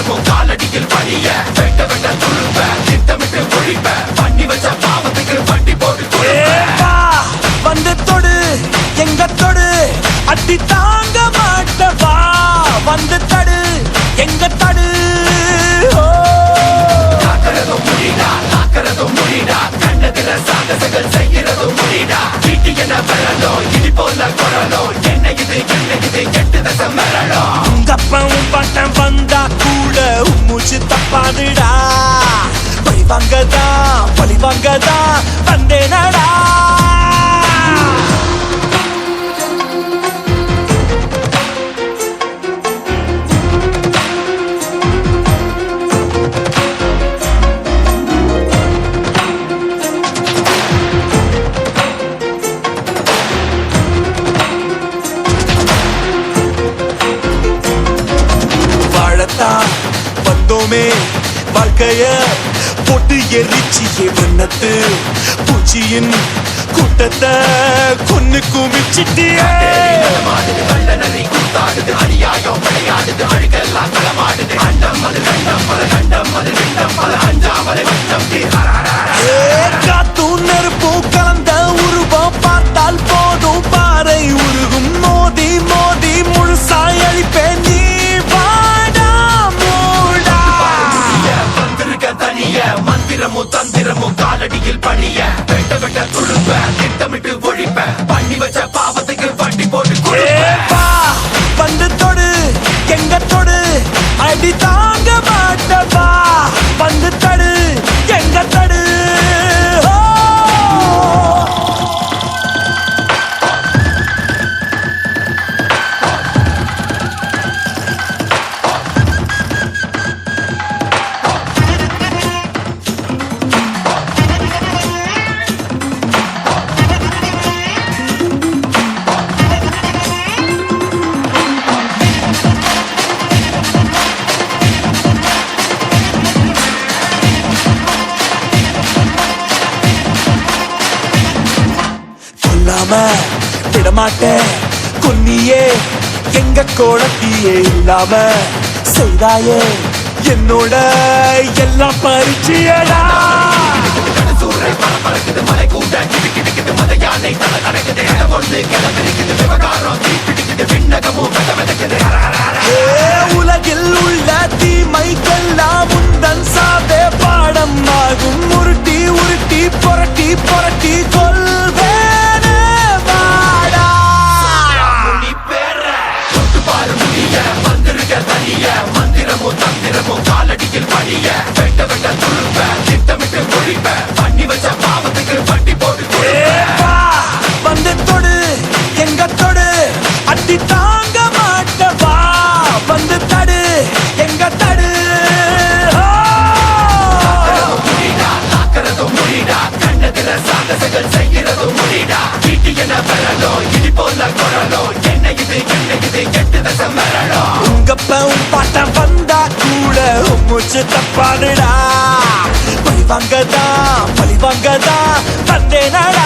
தந்திரமும் காலடியில் பணிய வெட்ட வெட்ட துழுப்ப திட்டமிட்டு ஒழிப்ப பண்ணி வச்ச பாவத்துக்கு வண்டி போட்டு வந்து தொடு எங்க தொடு அடி தாங்க மாட்டவா வந்து தடு எங்க தடு காக்கிறதும் முடிடா காக்கிறதும் முடிடா கண்ணதில சாகசங்கள் செய்கிறதும் முடிடா வீட்டு என்ன வரலோ இடி போல குரலோ என்ன இது எட்டு தசம் வரலோ உங்க அப்பாவும் பாட்டம் வந்தா கூட மூச்சு தப்பாதுடா பழி வாங்கதா வந்தேனடா வந்தோமே வாழ்க்கைய போட்டு எரிச்சியே வண்ணத்து பூச்சியின் கூட்டத்தை கொன்னு குமிச்சிட்டியே அநியாயம் விளையாடுது அழுக்கெல்லாம் களமாடுது அண்டம் அது கண்டம் பல கண்டம் அது விண்டம் பல அஞ்சாமலை வட்டம் காத்தும் நெருப்பும் கலந்த உருவம் பார்த்தால் போதும் பாறை உருகும் மோதி மோதி முழுசாய் அழிப்பேன் நீ மந்திரமும் தந்திரமும் காலடியில் பணிய வெட்ட வெட்ட துழுப்ப திட்டமிட்டு ஒழிப்ப பண்ணி வச்ச பாவத்துக்கு வண்டி போட்டு வந்து தொடு எங்க தொடு அடி தாங்க மாட்டவா வந்து தடு எங்க தடு விடமாட்டேன் கொன்னியே எங்க கோலத்தியே இல்லாம செய்தாயே என்னோட எல்லாம் பரிச்சியடா மலை கூட கிடுக்கிடுக்குது மத யானை தலை நடக்குது ஒன்று கிளம்பிருக்குது விவகாரம் தீப்பிடிக்குது விண்ணகமும் விதக்குது உலகில் உள்ள தீமைக்கெல்லாம் முந்தன் சாவே பாடம் ஆகும் உருட்டி உருட்டி புரட்டி புரட்டி கொள்வேனே வாடா பாரு முடிய வந்திருக்க தனிய மந்திரமும் தந்திரமும் காலடியில் பணிய வெட்ட வெட்ட துழுப்ப திட்டமிட்டு ஒழிப்ப பண்ணி வச்ச பாவத்துக்கு வண்டி போட்டு வந்து தொடு எங்க தொடு அடி தாங்க மாட்டவா வந்து தடு எங்க தடு காக்கிறதும் முடிடா கண்ணதில சாகசங்கள் செய்கிறதும் முடிடா வீட்டு என்ன வரலோ இடி போல குரலோ என்ன இது எட்டு தசம் வரலோ உங்க பாட்டம் வந்தா கூட மூச்சு தப்பாதுடா பழி வாங்கதா வந்தேனடா